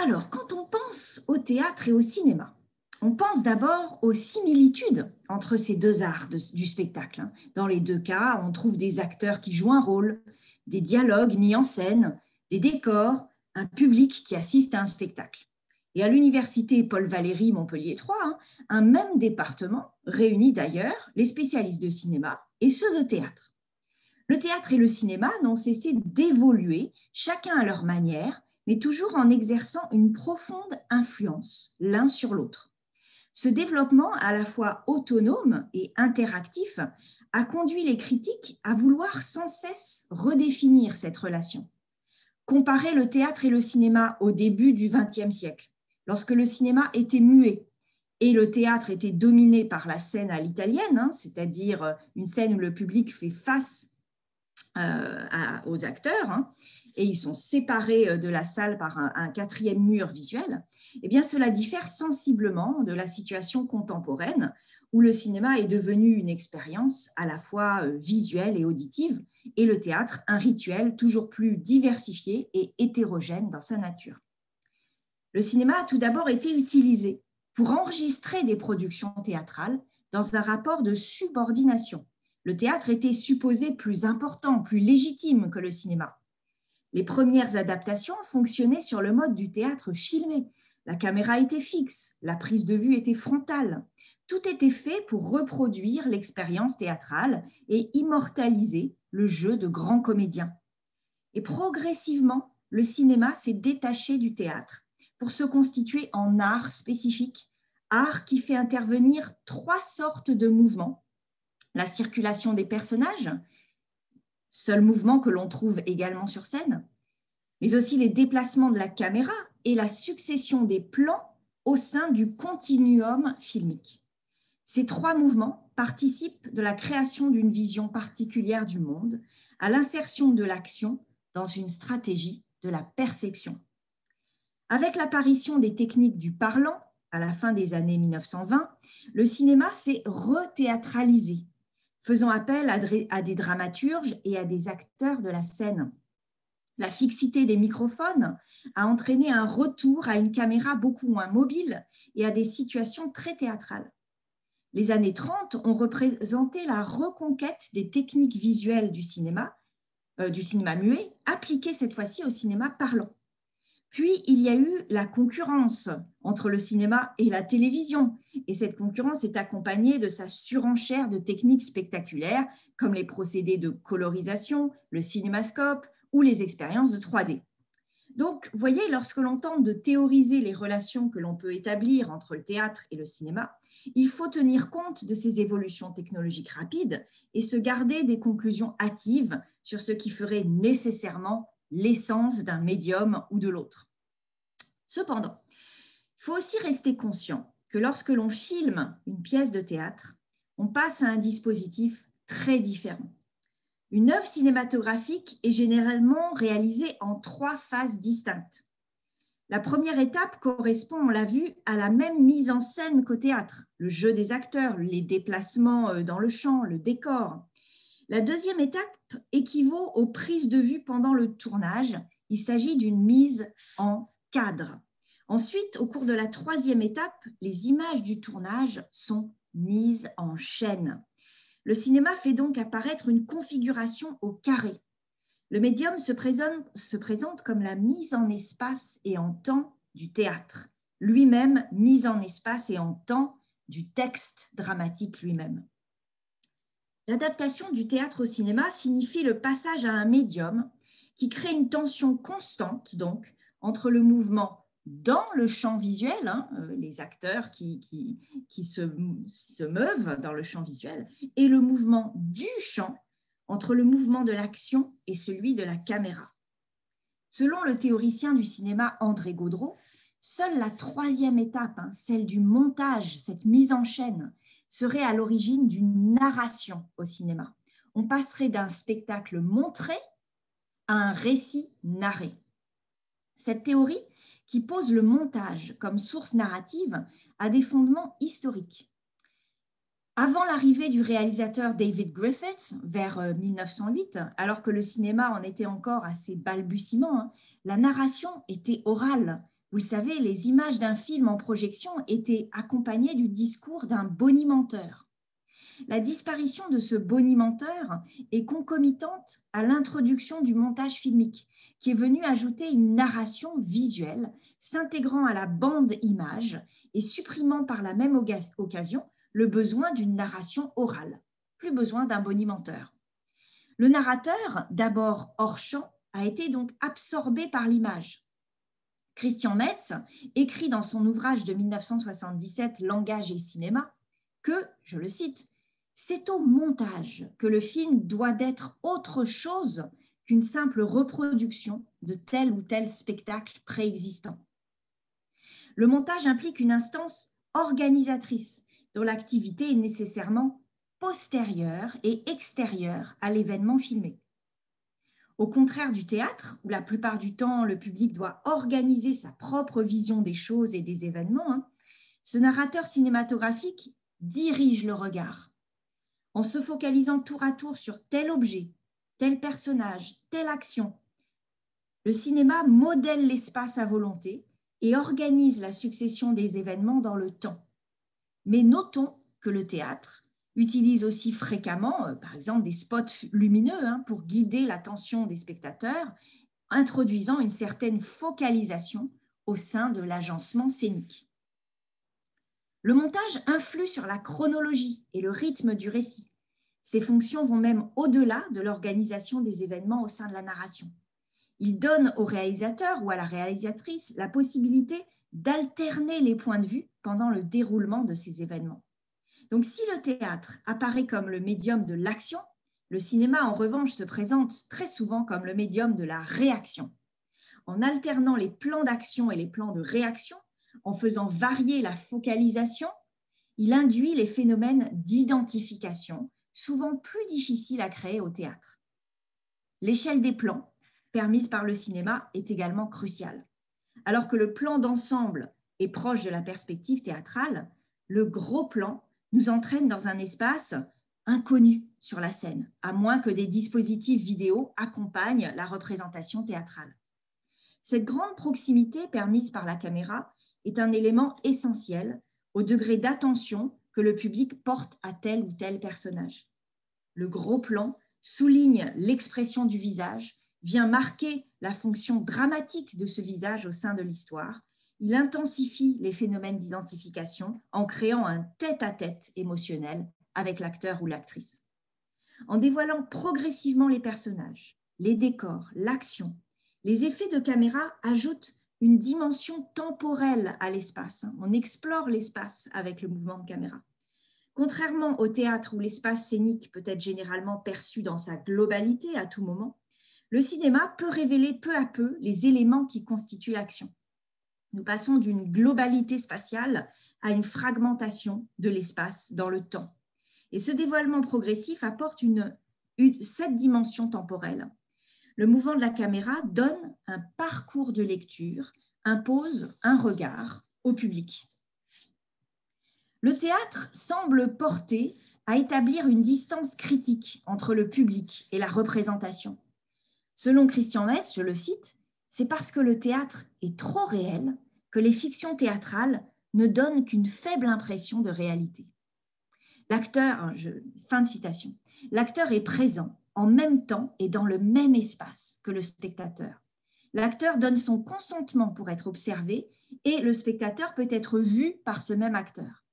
Alors, quand on pense au théâtre et au cinéma, on pense d'abord aux similitudes entre ces deux arts du spectacle, hein. Dans les deux cas, on trouve des acteurs qui jouent un rôle, des dialogues mis en scène, des décors, un public qui assiste à un spectacle. Et à l'université Paul Valéry Montpellier 3, hein, un même département réunit d'ailleurs les spécialistes de cinéma et ceux de théâtre. Le théâtre et le cinéma n'ont cessé d'évoluer, chacun à leur manière, mais toujours en exerçant une profonde influence l'un sur l'autre. Ce développement à la fois autonome et interactif a conduit les critiques à vouloir sans cesse redéfinir cette relation. Comparer le théâtre et le cinéma au début du XXe siècle, lorsque le cinéma était muet et le théâtre était dominé par la scène à l'italienne, hein, c'est-à-dire une scène où le public fait face aux acteurs, hein, et ils sont séparés de la salle par un quatrième mur visuel, eh bien cela diffère sensiblement de la situation contemporaine où le cinéma est devenu une expérience à la fois visuelle et auditive, et le théâtre un rituel toujours plus diversifié et hétérogène dans sa nature. Le cinéma a tout d'abord été utilisé pour enregistrer des productions théâtrales dans un rapport de subordination. Le théâtre était supposé plus important, plus légitime que le cinéma. Les premières adaptations fonctionnaient sur le mode du théâtre filmé. La caméra était fixe, la prise de vue était frontale. Tout était fait pour reproduire l'expérience théâtrale et immortaliser le jeu de grands comédiens. Et progressivement, le cinéma s'est détaché du théâtre pour se constituer en art spécifique, art qui fait intervenir trois sortes de mouvements. La circulation des personnages, seul mouvement que l'on trouve également sur scène, mais aussi les déplacements de la caméra et la succession des plans au sein du continuum filmique. Ces trois mouvements participent de la création d'une vision particulière du monde, à l'insertion de l'action dans une stratégie de la perception. Avec l'apparition des techniques du parlant à la fin des années 1920, le cinéma s'est rethéâtralisé, faisant appel à des dramaturges et à des acteurs de la scène. La fixité des microphones a entraîné un retour à une caméra beaucoup moins mobile et à des situations très théâtrales. Les années 30 ont représenté la reconquête des techniques visuelles du cinéma muet, appliquées cette fois-ci au cinéma parlant. Puis, il y a eu la concurrence entre le cinéma et la télévision. Et cette concurrence est accompagnée de sa surenchère de techniques spectaculaires, comme les procédés de colorisation, le cinémascope ou les expériences de 3D. Donc, vous voyez, lorsque l'on tente de théoriser les relations que l'on peut établir entre le théâtre et le cinéma, il faut tenir compte de ces évolutions technologiques rapides et se garder des conclusions hâtives sur ce qui ferait nécessairement l'essence d'un médium ou de l'autre. Cependant, il faut aussi rester conscient que lorsque l'on filme une pièce de théâtre, on passe à un dispositif très différent. Une œuvre cinématographique est généralement réalisée en trois phases distinctes. La première étape correspond, on l'a vu, à la même mise en scène qu'au théâtre, le jeu des acteurs, les déplacements dans le champ, le décor. La deuxième étape équivaut aux prises de vue pendant le tournage. Il s'agit d'une mise en cadre. Ensuite, au cours de la troisième étape, les images du tournage sont mises en chaîne. Le cinéma fait donc apparaître une configuration au carré. Le médium se présente comme la mise en espace et en temps du théâtre, lui-même mise en espace et en temps du texte dramatique lui-même. L'adaptation du théâtre au cinéma signifie le passage à un médium qui crée une tension constante donc entre le mouvement dans le champ visuel, hein, les acteurs qui se meuvent dans le champ visuel, et le mouvement du champ entre le mouvement de l'action et celui de la caméra. Selon le théoricien du cinéma André Gaudreault, seule la troisième étape, hein, celle du montage, cette mise en chaîne, serait à l'origine d'une narration au cinéma. On passerait d'un spectacle montré à un récit narré. Cette théorie, qui pose le montage comme source narrative, a des fondements historiques. Avant l'arrivée du réalisateur David Griffith, vers 1908, alors que le cinéma en était encore à ses balbutiements, hein, la narration était orale. Vous le savez, les images d'un film en projection étaient accompagnées du discours d'un bonimenteur. La disparition de ce bonimenteur est concomitante à l'introduction du montage filmique, qui est venu ajouter une narration visuelle, s'intégrant à la bande image et supprimant par la même occasion le besoin d'une narration orale. Plus besoin d'un bonimenteur. Le narrateur, d'abord hors champ, a été donc absorbé par l'image. Christian Metz écrit dans son ouvrage de 1977, Langage et cinéma, que, je le cite, « C'est au montage que le film doit d'être autre chose qu'une simple reproduction de tel ou tel spectacle préexistant. » Le montage implique une instance organisatrice dont l'activité est nécessairement postérieure et extérieure à l'événement filmé. Au contraire du théâtre, où la plupart du temps le public doit organiser sa propre vision des choses et des événements, ce narrateur cinématographique dirige le regard. En se focalisant tour à tour sur tel objet, tel personnage, telle action, le cinéma modèle l'espace à volonté et organise la succession des événements dans le temps. Mais notons que le théâtre utilise aussi fréquemment, par exemple, des spots lumineux pour guider l'attention des spectateurs, introduisant une certaine focalisation au sein de l'agencement scénique. Le montage influe sur la chronologie et le rythme du récit. Ces fonctions vont même au-delà de l'organisation des événements au sein de la narration. Il donne au réalisateur ou à la réalisatrice la possibilité d'alterner les points de vue pendant le déroulement de ces événements. Donc, si le théâtre apparaît comme le médium de l'action, le cinéma, en revanche, se présente très souvent comme le médium de la réaction. En alternant les plans d'action et les plans de réaction, en faisant varier la focalisation, il induit les phénomènes d'identification, souvent plus difficiles à créer au théâtre. L'échelle des plans, permise par le cinéma, est également cruciale. Alors que le plan d'ensemble est proche de la perspective théâtrale, le gros plan nous entraîne dans un espace inconnu sur la scène, à moins que des dispositifs vidéo accompagnent la représentation théâtrale. Cette grande proximité permise par la caméra est un élément essentiel au degré d'attention que le public porte à tel ou tel personnage. Le gros plan souligne l'expression du visage, vient marquer la fonction dramatique de ce visage au sein de l'histoire. Il intensifie les phénomènes d'identification en créant un tête-à-tête émotionnel avec l'acteur ou l'actrice. En dévoilant progressivement les personnages, les décors, l'action, les effets de caméra ajoutent une dimension temporelle à l'espace. On explore l'espace avec le mouvement de caméra. Contrairement au théâtre où l'espace scénique peut être généralement perçu dans sa globalité à tout moment, le cinéma peut révéler peu à peu les éléments qui constituent l'action. Nous passons d'une globalité spatiale à une fragmentation de l'espace dans le temps. Et ce dévoilement progressif apporte cette dimension temporelle. Le mouvement de la caméra donne un parcours de lecture, impose un regard au public. Le théâtre semble porter à établir une distance critique entre le public et la représentation. Selon Christian Metz, je le cite, « C'est parce que le théâtre est trop réel que les fictions théâtrales ne donnent qu'une faible impression de réalité. » Fin de citation. L'acteur est présent en même temps et dans le même espace que le spectateur. L'acteur donne son consentement pour être observé et le spectateur peut être vu par ce même acteur.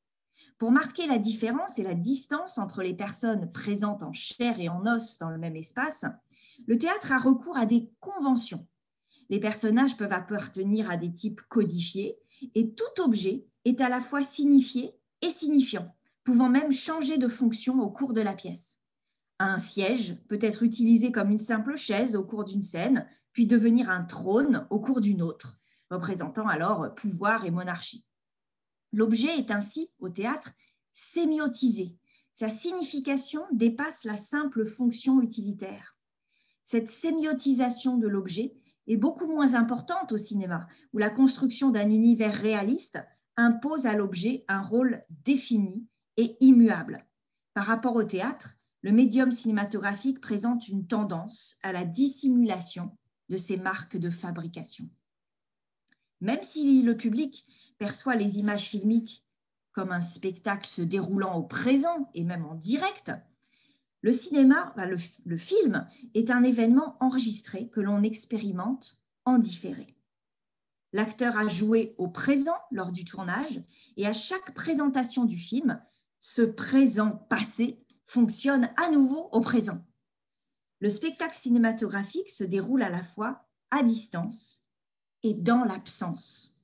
Pour marquer la différence et la distance entre les personnes présentes en chair et en os dans le même espace, le théâtre a recours à des conventions. Les personnages peuvent appartenir à des types codifiés et tout objet est à la fois signifié et signifiant, pouvant même changer de fonction au cours de la pièce. Un siège peut être utilisé comme une simple chaise au cours d'une scène, puis devenir un trône au cours d'une autre, représentant alors pouvoir et monarchie. L'objet est ainsi, au théâtre, sémiotisé. Sa signification dépasse la simple fonction utilitaire. Cette sémiotisation de l'objet est beaucoup moins importante au cinéma, où la construction d'un univers réaliste impose à l'objet un rôle défini et immuable. Par rapport au théâtre, le médium cinématographique présente une tendance à la dissimulation de ses marques de fabrication. Même si le public perçoit les images filmiques comme un spectacle se déroulant au présent et même en direct, le cinéma, le film, est un événement enregistré que l'on expérimente en différé. L'acteur a joué au présent lors du tournage et à chaque présentation du film, ce présent passé fonctionne à nouveau au présent. Le spectacle cinématographique se déroule à la fois à distance et dans l'absence.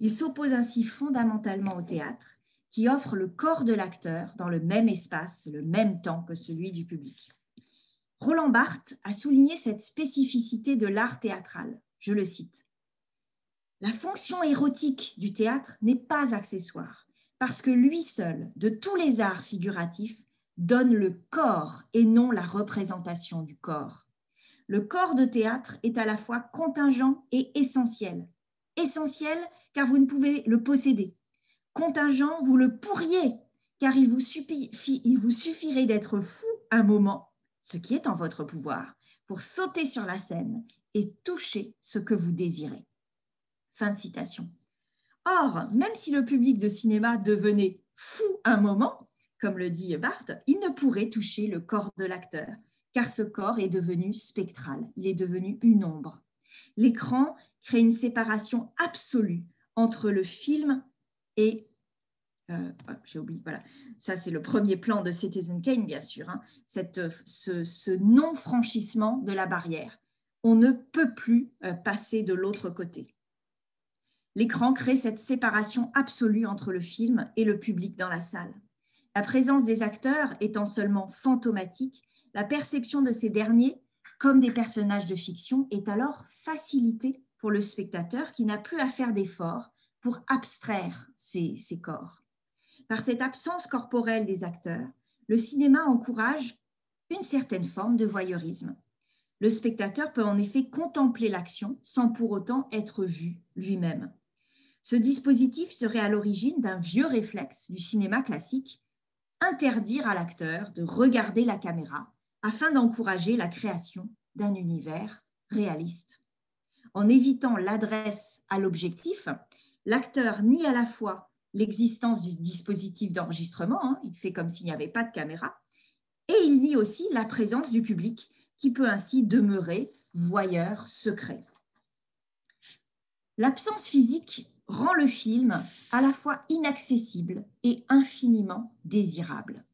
Il s'oppose ainsi fondamentalement au théâtre, qui offre le corps de l'acteur dans le même espace, le même temps que celui du public. Roland Barthes a souligné cette spécificité de l'art théâtral. Je le cite. « La fonction érotique du théâtre n'est pas accessoire, parce que lui seul, de tous les arts figuratifs, donne le corps et non la représentation du corps. Le corps de théâtre est à la fois contingent et essentiel. Essentiel car vous ne pouvez le posséder. Contingent, vous le pourriez, car il vous suffirait d'être fou un moment, ce qui est en votre pouvoir, pour sauter sur la scène et toucher ce que vous désirez. » Fin de citation. Or, même si le public de cinéma devenait fou un moment, comme le dit Barthes, il ne pourrait toucher le corps de l'acteur, car ce corps est devenu spectral, il est devenu une ombre. L'écran crée une séparation absolue entre le film et j'ai oublié, voilà. Ça, c'est le premier plan de Citizen Kane, bien sûr, hein. Ce non-franchissement de la barrière. On ne peut plus passer de l'autre côté. L'écran crée cette séparation absolue entre le film et le public dans la salle. La présence des acteurs étant seulement fantomatique, la perception de ces derniers comme des personnages de fiction est alors facilitée pour le spectateur qui n'a plus à faire d'efforts pour abstraire ces corps. Par cette absence corporelle des acteurs, le cinéma encourage une certaine forme de voyeurisme. Le spectateur peut en effet contempler l'action sans pour autant être vu lui-même. Ce dispositif serait à l'origine d'un vieux réflexe du cinéma classique, interdire à l'acteur de regarder la caméra afin d'encourager la création d'un univers réaliste. En évitant l'adresse à l'objectif, l'acteur nie à la fois l'existence du dispositif d'enregistrement, il fait comme s'il n'y avait pas de caméra, et il nie aussi la présence du public qui peut ainsi demeurer voyeur secret. L'absence physique rend le film à la fois inaccessible et infiniment désirable.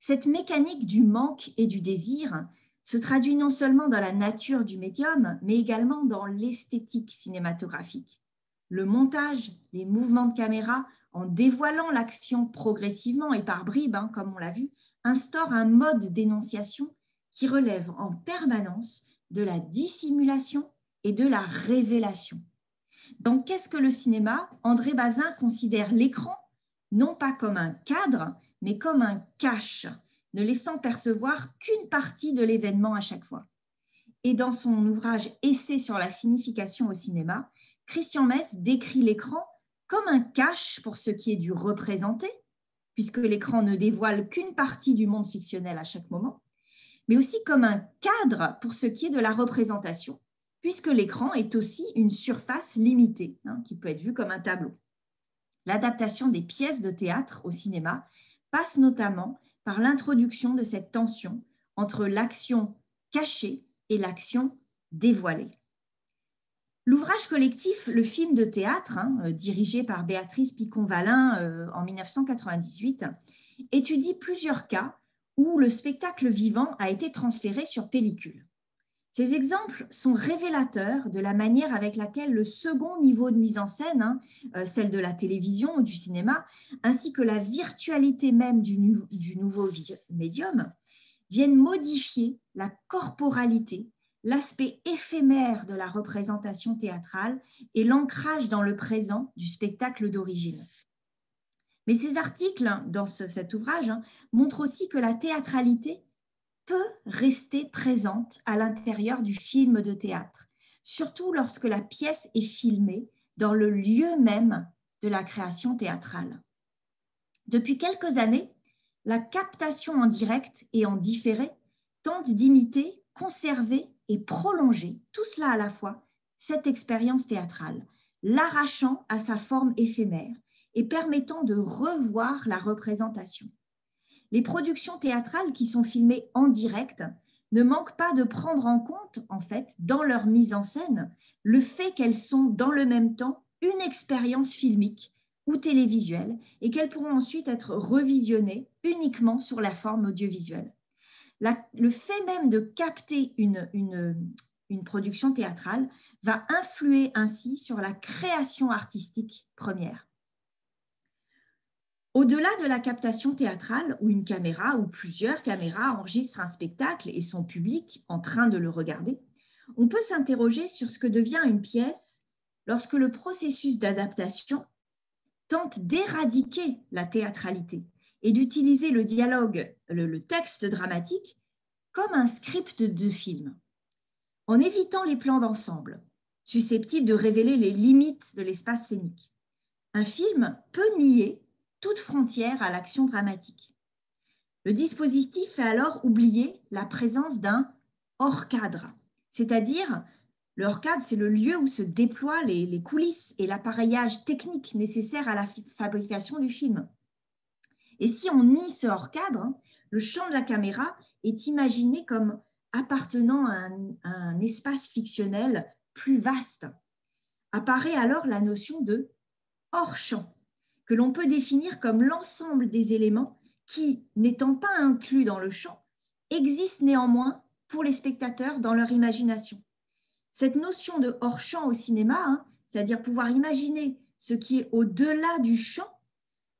Cette mécanique du manque et du désir se traduit non seulement dans la nature du médium, mais également dans l'esthétique cinématographique. Le montage, les mouvements de caméra, en dévoilant l'action progressivement et par bribes, comme on l'a vu, instaurent un mode d'énonciation qui relève en permanence de la dissimulation et de la révélation. Donc, qu'est-ce que le cinéma? André Bazin considère l'écran non pas comme un cadre, mais comme un cache, ne laissant percevoir qu'une partie de l'événement à chaque fois. Et dans son ouvrage « Essai sur la signification au cinéma », Christian Mess décrit l'écran comme un cache pour ce qui est du représenté, puisque l'écran ne dévoile qu'une partie du monde fictionnel à chaque moment, mais aussi comme un cadre pour ce qui est de la représentation, puisque l'écran est aussi une surface limitée, qui peut être vue comme un tableau. L'adaptation des pièces de théâtre au cinéma passe notamment par l'introduction de cette tension entre l'action cachée et l'action dévoilée. L'ouvrage collectif « Le film de théâtre », dirigé par Béatrice Picon-Vallin en 1998, étudie plusieurs cas où le spectacle vivant a été transféré sur pellicule. Ces exemples sont révélateurs de la manière avec laquelle le second niveau de mise en scène, celle de la télévision ou du cinéma, ainsi que la virtualité même du nouveau médium, viennent modifier la corporalité, l'aspect éphémère de la représentation théâtrale et l'ancrage dans le présent du spectacle d'origine. Mais ces articles, dans cet ouvrage, montrent aussi que la théâtralité peut rester présente à l'intérieur du film de théâtre, surtout lorsque la pièce est filmée dans le lieu même de la création théâtrale. Depuis quelques années, la captation en direct et en différé tente d'imiter, conserver et prolonger, tout cela à la fois, cette expérience théâtrale. l'arrachant à sa forme éphémère et permettant de revoir la représentation. Les productions théâtrales qui sont filmées en direct ne manquent pas de prendre en compte, en fait, dans leur mise en scène, le fait qu'elles sont dans le même temps une expérience filmique ou télévisuelle et qu'elles pourront ensuite être revisionnées uniquement sur la forme audiovisuelle. Le fait même de capter une production théâtrale va influer ainsi sur la création artistique première. Au-delà de la captation théâtrale, où une caméra ou plusieurs caméras enregistrent un spectacle et son public en train de le regarder, on peut s'interroger sur ce que devient une pièce lorsque le processus d'adaptation tente d'éradiquer la théâtralité et d'utiliser le dialogue, le texte dramatique, comme un script de film, en évitant les plans d'ensemble, susceptibles de révéler les limites de l'espace scénique. Un film peut nier toute frontière à l'action dramatique. Le dispositif fait alors oublier la présence d'un hors-cadre, c'est-à-dire le hors-cadre, c'est le lieu où se déploient les coulisses et l'appareillage technique nécessaire à la fabrication du film. Et si on nie ce hors-cadre, le champ de la caméra est imaginé comme appartenant à un espace fictionnel plus vaste. Apparaît alors la notion de hors-champ, que l'on peut définir comme l'ensemble des éléments qui, n'étant pas inclus dans le champ, existent néanmoins pour les spectateurs dans leur imagination. Cette notion de hors-champ au cinéma, c'est-à-dire pouvoir imaginer ce qui est au-delà du champ,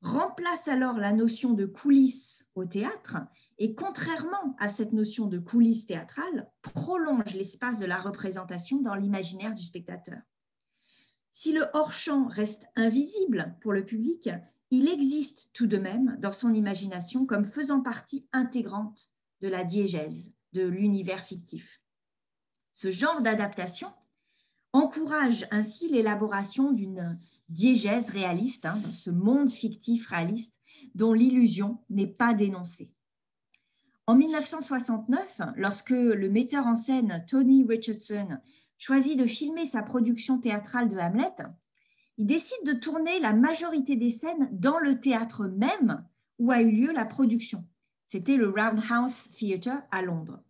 remplace alors la notion de coulisses au théâtre et, contrairement à cette notion de coulisses théâtrales, prolonge l'espace de la représentation dans l'imaginaire du spectateur. Si le hors-champ reste invisible pour le public, il existe tout de même dans son imagination comme faisant partie intégrante de la diégèse, de l'univers fictif. Ce genre d'adaptation encourage ainsi l'élaboration d'une diégèse réaliste, dans ce monde fictif réaliste dont l'illusion n'est pas dénoncée. En 1969, lorsque le metteur en scène Tony Richardson choisit de filmer sa production théâtrale de Hamlet, il décide de tourner la majorité des scènes dans le théâtre même où a eu lieu la production. C'était le Roundhouse Theatre à Londres.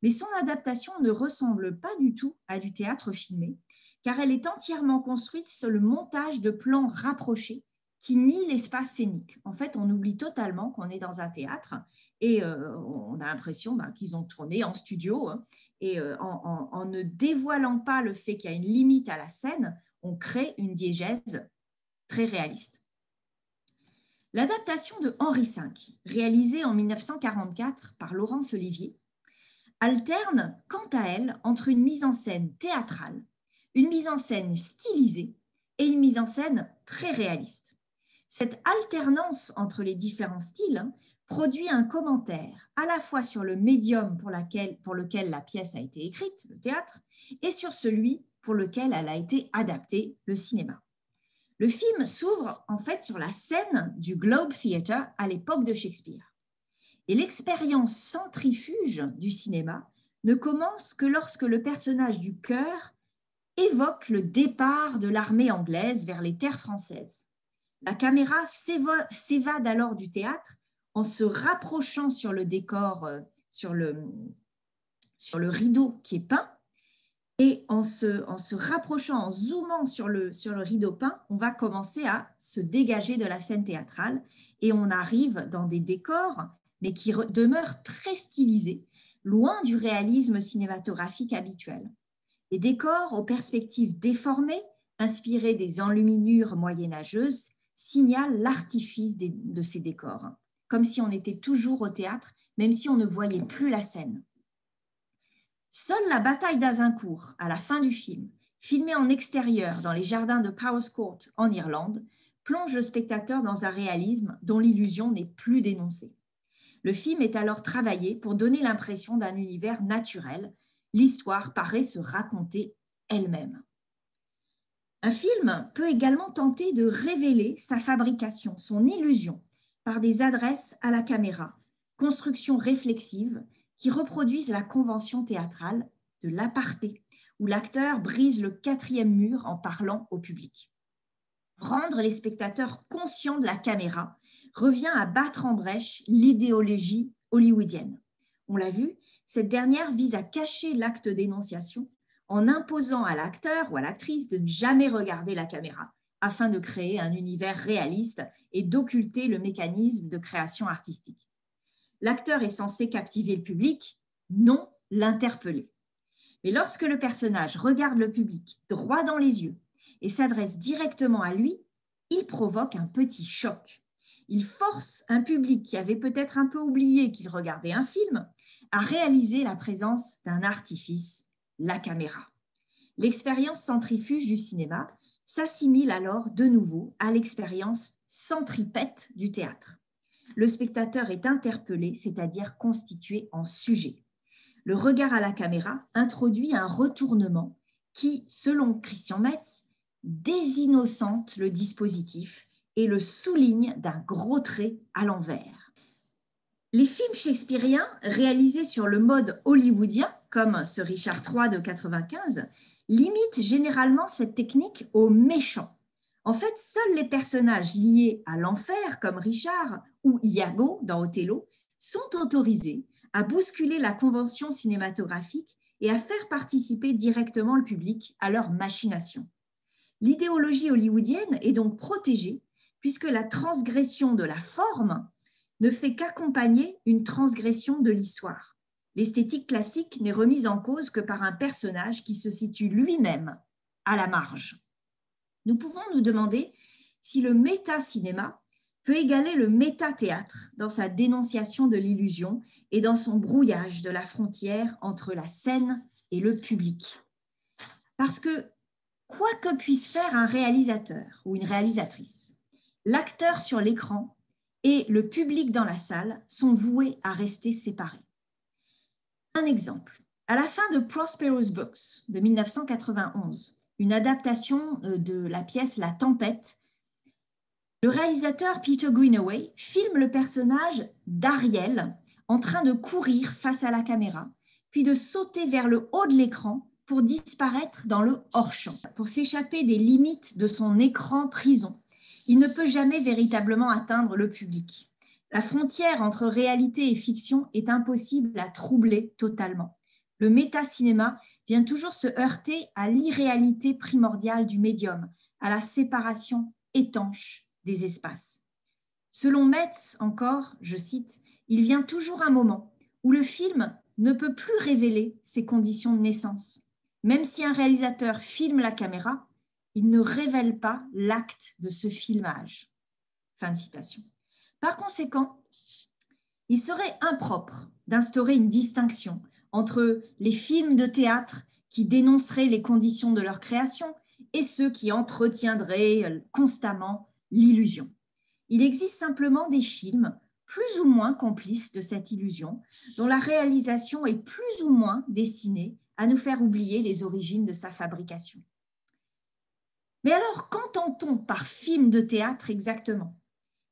Mais son adaptation ne ressemble pas du tout à du théâtre filmé, car elle est entièrement construite sur le montage de plans rapprochés qui nient l'espace scénique. En fait, on oublie totalement qu'on est dans un théâtre et on a l'impression qu'ils ont tourné en studio. Et en ne dévoilant pas le fait qu'il y a une limite à la scène, on crée une diégèse très réaliste. L'adaptation de Henri V, réalisée en 1944 par Laurence Olivier, alterne quant à elle entre une mise en scène théâtrale, une mise en scène stylisée et une mise en scène très réaliste. Cette alternance entre les différents styles produit un commentaire à la fois sur le médium pour lequel la pièce a été écrite, le théâtre, et sur celui pour lequel elle a été adaptée, le cinéma. Le film s'ouvre en fait sur la scène du Globe Theatre à l'époque de Shakespeare. Et l'expérience centrifuge du cinéma ne commence que lorsque le personnage du chœur évoque le départ de l'armée anglaise vers les terres françaises. La caméra s'évade alors du théâtre en se rapprochant sur le décor, sur le rideau qui est peint, et en se rapprochant, en zoomant sur le rideau peint, on va commencer à se dégager de la scène théâtrale et on arrive dans des décors, mais qui demeurent très stylisés, loin du réalisme cinématographique habituel. Les décors aux perspectives déformées, inspirés des enluminures moyenâgeuses, signalent l'artifice de ces décors, comme si on était toujours au théâtre, même si on ne voyait plus la scène. Seule la bataille d'Azincourt, à la fin du film, filmée en extérieur dans les jardins de Powerscourt en Irlande, plonge le spectateur dans un réalisme dont l'illusion n'est plus dénoncée. Le film est alors travaillé pour donner l'impression d'un univers naturel. L'histoire paraît se raconter elle-même. Un film peut également tenter de révéler sa fabrication, son illusion, par des adresses à la caméra, constructions réflexives qui reproduisent la convention théâtrale de l'aparté, où l'acteur brise le 4e mur en parlant au public. Rendre les spectateurs conscients de la caméra revient à battre en brèche l'idéologie hollywoodienne. On l'a vu, cette dernière vise à cacher l'acte d'énonciation en imposant à l'acteur ou à l'actrice de ne jamais regarder la caméra, afin de créer un univers réaliste et d'occulter le mécanisme de création artistique. L'acteur est censé captiver le public, non l'interpeller. Mais lorsque le personnage regarde le public droit dans les yeux et s'adresse directement à lui, il provoque un petit choc. Il force un public qui avait peut-être un peu oublié qu'il regardait un film à réaliser la présence d'un artifice, la caméra. L'expérience centrifuge du cinéma s'assimile alors de nouveau à l'expérience centripète du théâtre. Le spectateur est interpellé, c'est-à-dire constitué en sujet. Le regard à la caméra introduit un retournement qui, selon Christian Metz, désinnocente le dispositif et le souligne d'un gros trait à l'envers. Les films shakespeariens réalisés sur le mode hollywoodien, comme ce Richard III de 95, limitent généralement cette technique aux méchants. En fait, seuls les personnages liés à l'enfer, comme Richard ou Iago dans Othello, sont autorisés à bousculer la convention cinématographique et à faire participer directement le public à leur machination. L'idéologie hollywoodienne est donc protégée puisque la transgression de la forme ne fait qu'accompagner une transgression de l'histoire. L'esthétique classique n'est remise en cause que par un personnage qui se situe lui-même à la marge. Nous pouvons nous demander si le méta-cinéma peut égaler le méta-théâtre dans sa dénonciation de l'illusion et dans son brouillage de la frontière entre la scène et le public. Parce que, quoi que puisse faire un réalisateur ou une réalisatrice, l'acteur sur l'écran et le public dans la salle sont voués à rester séparés. Un exemple, à la fin de Prosperous Books de 1991, une adaptation de la pièce La Tempête, le réalisateur Peter Greenaway filme le personnage d'Ariel en train de courir face à la caméra, puis de sauter vers le haut de l'écran pour disparaître dans le hors-champ. Pour s'échapper des limites de son écran prison, il ne peut jamais véritablement atteindre le public. La frontière entre réalité et fiction est impossible à troubler totalement. Le métacinéma vient toujours se heurter à l'irréalité primordiale du médium, à la séparation étanche des espaces. Selon Metz encore, je cite, « Il vient toujours un moment où le film ne peut plus révéler ses conditions de naissance. Même si un réalisateur filme la caméra, il ne révèle pas l'acte de ce filmage. » Fin de citation. Par conséquent, il serait impropre d'instaurer une distinction entre les films de théâtre qui dénonceraient les conditions de leur création et ceux qui entretiendraient constamment l'illusion. Il existe simplement des films plus ou moins complices de cette illusion, dont la réalisation est plus ou moins destinée à nous faire oublier les origines de sa fabrication. Mais alors, qu'entend-on par film de théâtre exactement ?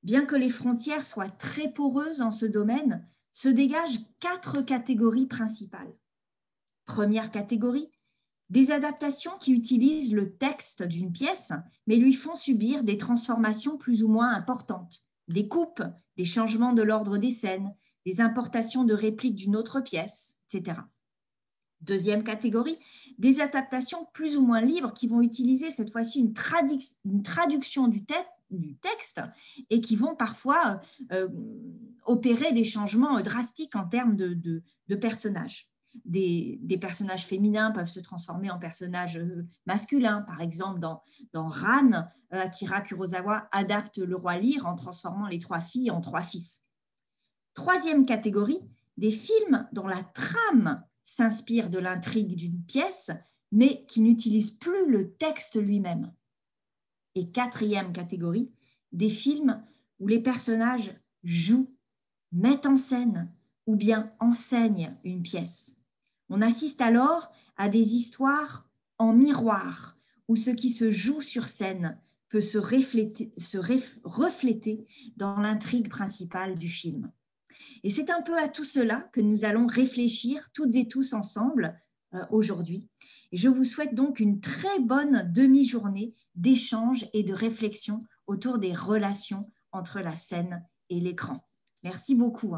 Bien que les frontières soient très poreuses en ce domaine, se dégagent 4 catégories principales. Première catégorie, des adaptations qui utilisent le texte d'une pièce, mais lui font subir des transformations plus ou moins importantes, des coupes, des changements de l'ordre des scènes, des importations de répliques d'une autre pièce, etc. Deuxième catégorie, des adaptations plus ou moins libres qui vont utiliser cette fois-ci une traduction du texte et qui vont parfois opérer des changements drastiques en termes de personnages. Des personnages féminins peuvent se transformer en personnages masculins. Par exemple, dans Ran, Akira Kurosawa adapte le roi Lear en transformant les 3 filles en 3 fils. Troisième catégorie, des films dont la trame s'inspire de l'intrigue d'une pièce, mais qui n'utilisent plus le texte lui-même. Et quatrième catégorie, des films où les personnages jouent, mettent en scène ou bien enseignent une pièce. On assiste alors à des histoires en miroir, où ce qui se joue sur scène peut se refléter dans l'intrigue principale du film. Et c'est un peu à tout cela que nous allons réfléchir toutes et tous ensemble aujourd'hui. Et je vous souhaite donc une très bonne demi-journée d'échange et de réflexion autour des relations entre la scène et l'écran. Merci beaucoup.